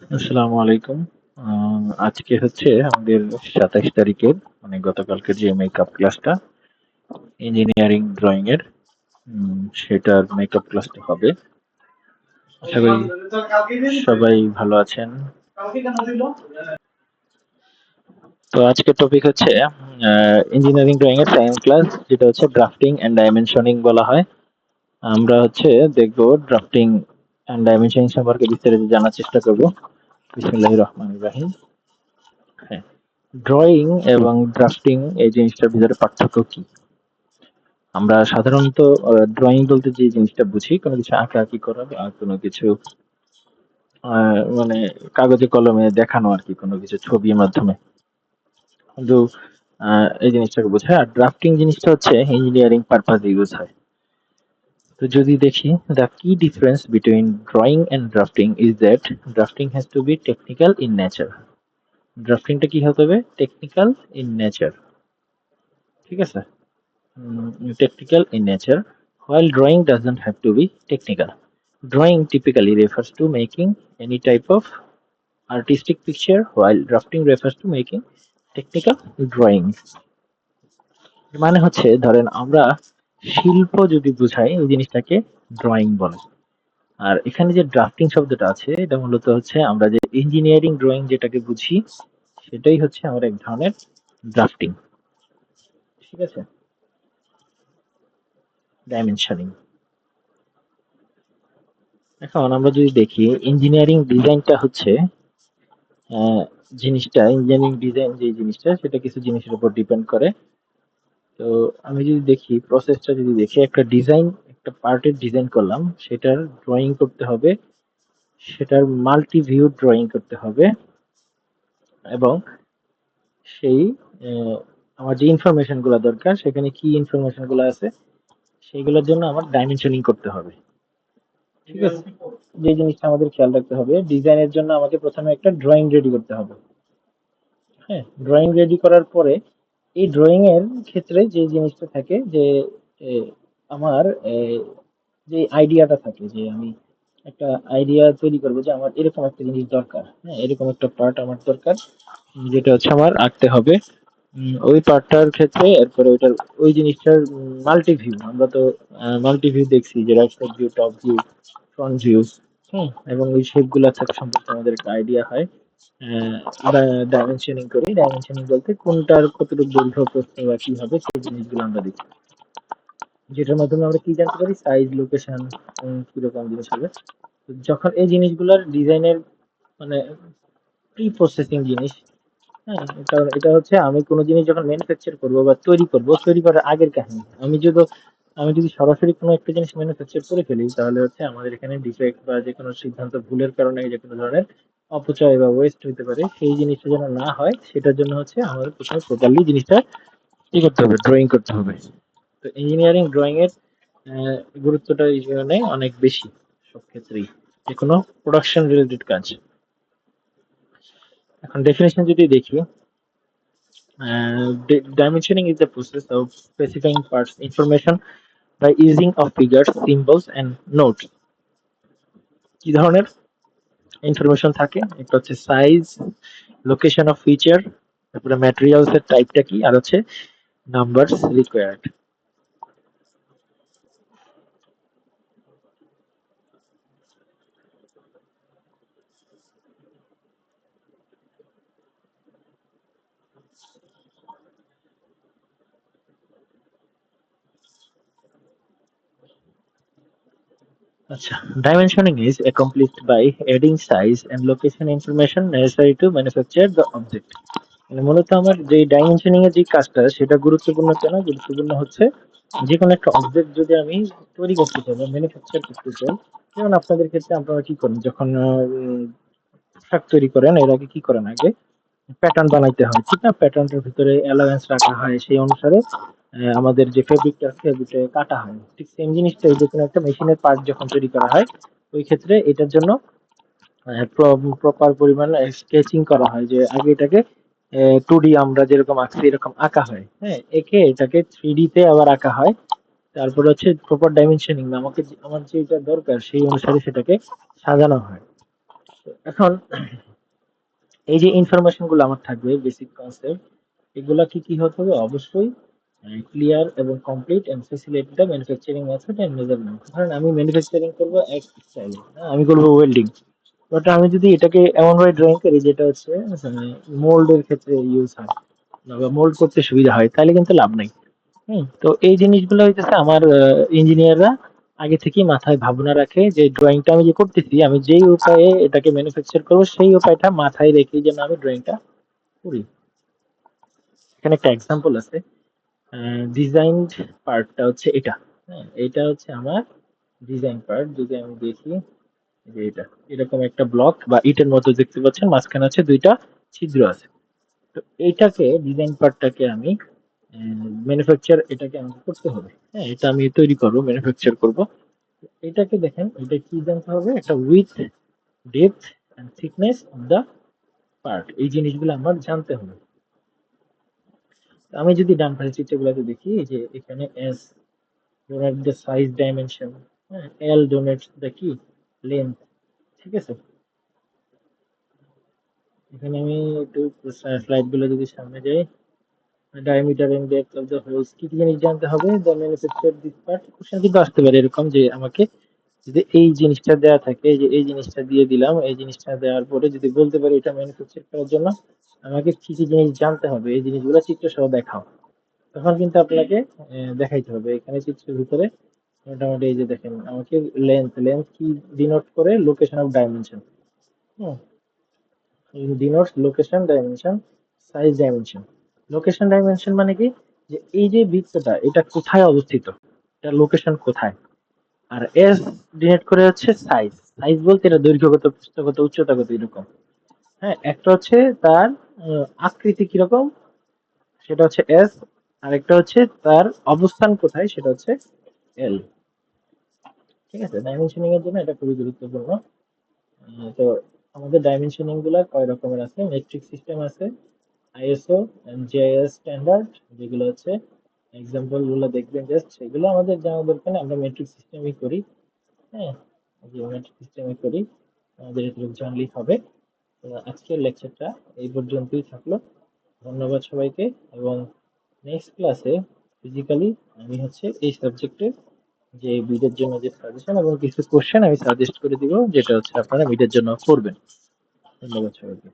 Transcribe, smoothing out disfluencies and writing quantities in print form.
আসসালামু আলাইকুম। আজকে হচ্ছে আমাদের ২৭ তারিখের মানে গতকালকের যে মেকআপ ক্লাসটা ইঞ্জিনিয়ারিং ড্রয়িং এর সেটার মেকআপ ক্লাসটা হবে। আশা করি সবাই ভালো আছেন। তো আজকের টপিক হচ্ছে ইঞ্জিনিয়ারিং ড্রয়িং এর সায়েন্স ক্লাস, যেটা হচ্ছে ড্রাফটিং এন্ড ডাইমেনশনিং বলা হয়। আমরা হচ্ছে দেখবো ড্রাফটিং এন্ড ডাইমেনশনিং সম্পর্কে বিস্তারিত জানার চেষ্টা করব। বিসমিল্লাহির রহমানির রহিম। হ্যাঁ, ড্রয়িং এবং ড্রাফটিং এই জিনিসটার ভিতরে পার্থক্য কি? আমরা সাধারণত ড্রয়িং বলতে যে জিনিসটা বুঝি কোনো কিছু আঁকাআঁকি করা বা কোনো কিছু মানে কাগজে কলমে দেখানো আর কি, কোনো কিছু ছবির মাধ্যমে। কিন্তু এই জিনিসটাকে বোঝায়। আর ড্রাফটিং জিনিসটা হচ্ছে ইঞ্জিনিয়ারিং পারপাজে ইউজ হয়। তো যদি দেখি, the key difference between drawing and drafting is that drafting has to be technical in nature. ড্রাফটিংটা কি হতে হবে? Technical in nature. ঠিক আছে? Technical in nature, while drawing doesn't have to be technical. Drawing typically refers to making any type of artistic picture, while drafting refers to making technical drawing. মানে হচ্ছে, ধরেন আমরা শিল্প যদি বুঝাই এই জিনিসটাকে ড্রয়িং বলে। আর এখানে যে ড্রাফটিং শব্দটা আছে এটা মূলত হচ্ছে আমরা যে ইঞ্জিনিয়ারিং ড্রয়িং যেটাকে বুঝি সেটাই হচ্ছে আমার এক ধরনের ড্রাফটিং। ঠিক আছে? ডাইমেনশনিং। এখন আমরা যদি দেখি ইঞ্জিনিয়ারিং ডিজাইনটা হচ্ছে জিনিসটা, ইঞ্জিনিয়ারিং ডিজাইন যে জিনিসটা সেটা কিছু জিনিসের উপর ডিপেন্ড করে। তো আমি যদি দেখি প্রসেসটা, যদি দেখি একটা ডিজাইন, একটা পার্টের ডিজাইন করলাম, সেটার ড্রয়িং করতে হবে, সেটার মাল্টি ভিউ ড্রয়িং করতে হবে, এবং সেই আমার যে ইনফরমেশন গুলো দরকার, সেখানে কি ইনফরমেশন গুলো আছে সেইগুলোর জন্য আমার ডাইমেনশনিং করতে হবে। ঠিক আছে? যে জিনিসটা আমাদের খেয়াল রাখতে হবে, ডিজাইনের জন্য আমাকে প্রথমে একটা ড্রয়িং রেডি করতে হবে। হ্যাঁ, ড্রয়িং রেডি করার পরে এই ড্রয়িং এর ক্ষেত্রে যে জিনিসটা থাকে যে এ, আমার যে আইডিয়াটা থাকে, যে আমি একটা আইডিয়া তৈরি করবো যে আমার এরকম একটা জিনিস দরকার, হ্যাঁ এরকম একটা পার্ট আমার দরকার, যেটা হচ্ছে আমার আঁকতে হবে। ওই পার্টটার ক্ষেত্রে এরপরে ওইটার ওই জিনিসটার মাল্টি ভিউ, আমরা তো মাল্টি ভিউ দেখছি, যে right side view, top view, front view. এবং ওই শেপ গুলা থাকে সম্পর্কে আমাদের একটা আইডিয়া হয়। আমরা ডাইমেনশনিং করি। ডাইমেনশনিং বলতে কোনটার কতটুকু দৈর্ঘ্য, প্রস্থ বা কি হবে সেই জিনিসগুলো আমরা দেখি, যেটার মাধ্যমে আমরা কি জানতে পারি? সাইজ, লোকেশন, কিরকম জিনিস হবে। তো যখন এই জিনিসগুলোর ডিজাইনের মানে প্রি প্রসেসিং জিনিস, হ্যাঁ, কারণ এটা হচ্ছে আমি কোনো জিনিস যখন ম্যানুফ্যাকচার করব বা তৈরি করব, তৈরি করার আগের কাহিনী। আমি যদি সরাসরি কোনো একটা জিনিস ম্যানুফ্যাকচার করে ফেলি, তাহলে হচ্ছে আমাদের এখানে ডিফেক্ট বা যে কোনো সিদ্ধান্ত ভুলের কারণে যে কোনো ধরনের অপচয় বা ওয়েস্ট হতে পারে, সেই জিনিসটা যেন না হয় সেটার জন্য হচ্ছে আমাদের প্রথমে প্রপারলি জিনিসটা কি করতে হবে? ড্রয়িং করতে হবে। তো ইঞ্জিনিয়ারিং ড্রয়িং এর গুরুত্বটা এই কারণে অনেক বেশি সব ক্ষেত্রেই, যে কোনো প্রোডাকশন রিলেটেড কাজ। এখন ডেফিনেশন যদি দেখি, dimensioning is the process of specifying parts information by using of figures, symbols and notes. কি ধরনের ইনফরমেশন থাকে? একটা হচ্ছে সাইজ, লোকেশন অফ ফিচার, তারপরে ম্যাটেরিয়ালস এর টাইপটা কি, আর হচ্ছে নাম্বারস রিকোয়ার্ড। আচ্ছা, dimensioning is accomplished by adding size and location information necessary to manufacture the object. মানে মূলত আমার যে ডাইমেনশনিং এর যে কাজটা, সেটা গুরুত্বপূর্ণ কেন? গুরুত্বপূর্ণ হচ্ছে যে কোনো একটা অবজেক্ট যদি আমি তৈরি করতে চাই বা ম্যানুফ্যাকচার করতে চাই, যেমন আপনাদের ক্ষেত্রে আপনারা কি করেন যখন পোশাক তৈরি করেন, এর আগে কি করেন? আগে প্যাটার্ন বানাইতে হয়, ঠিক না? প্যাটার্নটার ভিতরে অ্যালাওয়েন্স রাখা হয়, সেই অনুসারে আমাদের যে ফেব্রিকটা, ফেব্রিকটা কাটা হয়। ঠিক সেম জিনিসটাই যে কোনো একটা মেশিনের পার্ট যখন তৈরি করা হয়, ওই ক্ষেত্রে এটার জন্য প্রপার পরিমাণ স্কেচিং করা হয়, যে আগে এটাকে 2D আমরা যেরকম আঁকছি এরকম আঁকা হয়, হ্যাঁ, একে এটাকে 3D তে আবার আঁকা হয়। তারপরে হচ্ছে প্রপার ডাইমেনশনিং, আমাকে আমার যেটা দরকার সেই অনুসারে সেটাকে সাজানো হয়। এখন এই যে ইনফরমেশন গুলো আমার থাকবে, বেসিক কনসেপ্ট, এগুলা কি কি হতে হবে অবশ্যই ক্লিয়ার এবং complete and facilitate the manufacturing method and measurement. ধরেন আমি ম্যানুফ্যাকচারিং করবো এক স্টাইলে, আমি করবো ওয়েল্ডিং, বাট আমি যদি এটাকে এমন ভাবে ড্রয়িং করি যেটা হচ্ছে মোল্ডের ক্ষেত্রে ইউজ হয় বা মোল্ড করতে সুবিধা হয়, তাহলে কিন্তু লাভ নাই। তো এই জিনিসগুলো হইতেছে আমার ইঞ্জিনিয়াররা আগে থেকেই মাথায় ভাবনা রাখে যে ড্রয়িংটা আমি যে করতেছি, আমি যেই উপায়ে এটাকে ম্যানুফ্যাকচার করবো সেই উপায়টা মাথায় রেখে যেন আমি ড্রয়িংটা করি। এখানে একটা এক্সাম্পল আছে, ডিজাইন পার্টটা হচ্ছে এটা। হ্যাঁ, এটা হচ্ছে আমার ডিজাইন পার্ট। যদি আমি দেখি যে এটা এরকম একটা ব্লক বা ইটের মতো দেখতে পাচ্ছেন, মাঝখানে আছে দুইটা ছিদ্র আছে। তো এইটাকে ডিজাইন পার্টটাকে আমি ম্যানুফ্যাকচার এটাকে আমাকে করতে হবে। হ্যাঁ, এটা আমি তৈরি করব, ম্যানুফ্যাকচার করব। এটাকে দেখেন, এটা কি জানতে হবে, একটা width, depth and thickness of the part, এই জিনিসগুলো আমার জানতে হবে। আমি যদি ডান পাশের চিত্রগুলোতে দেখি, এই যে এখানে S donate the size dimension, হ্যাঁ, এল ডোনেটস দ্য কি লেন্থ, ঠিক আছে। এখানে আমি একটু স্লাইড গুলো যদি সামনে যাই, diameter and depth of the holes, কি কি জিনিস জানতে হবে, the manufacture this part. Question কিন্তু আসতে পারে এরকম যে আমাকে যদি এই জিনিসটা দেওয়া থাকে, যে এই জিনিসটা দিয়ে দিলাম, এই জিনিসটা দেওয়ার পরে যদি বলতে পারি এটা ম্যানুফ্যাকচার করার জন্য আমাকে কি কি জিনিস জানতে হবে, এই জিনিসগুলো চিত্র সহ দেখাও, তখন কিন্তু আপনাকে দেখাইতে হবে। এখানে চিত্রের ভিতরে মোটামুটি এই যে দেখেন, আমাকে লেন্থ, লেন্থ কি ডিনোট করে, location of dimension, denotes location dimension, size dimension. Location dimension মানে কি, যে এই যে বৃত্তটা এটা কোথায় অবস্থিত, এটা লোকেশন কোথায়। আর এস ডিনোট করে হচ্ছে সাইজ, সাইজ বলতে এটা দৈর্ঘ্যগত, প্রস্থগত, উচ্চতাগত এরকম। হ্যাঁ, একটা হচ্ছে তার আকৃতি কিরকম, সেটা হচ্ছে এস, আর একটা হচ্ছে তার অবস্থান কোথায়, সেটা হচ্ছে এল। ঠিক আছে, ডাইমেনশনিং এর জন্য এটা খুবই গুরুত্বপূর্ণ। তো আমাদের ডাইমেনশনিং গুলা কয় রকমের আছে, মেট্রিক সিস্টেম আছে, আইএসও, জিআইএস স্ট্যান্ডার্ড, যেগুলো হচ্ছে এক্সাম্পল গুলো দেখবেন জাস্ট, সেগুলো আমাদের জানা দরকার নেই, আমরা মেট্রিক সিস্টেমই করি। হ্যাঁ, যে মেট্রিক সিস্টেমে করি, আমাদের এটুকু জানলেই হবে। তো আজকের লেকচারটা এই পর্যন্তই থাকলো। ধন্যবাদ সবাইকে, এবং নেক্সট ক্লাসে ফিজিক্যালি আমি হচ্ছে এই সাবজেক্টের যে বিটের জন্য যে সাজেশন এবং কিছু কোশ্চেন আমি সাজেস্ট করে দিব, যেটা হচ্ছে আপনারা বিটের জন্য করবেন। ধন্যবাদ সবাইকে।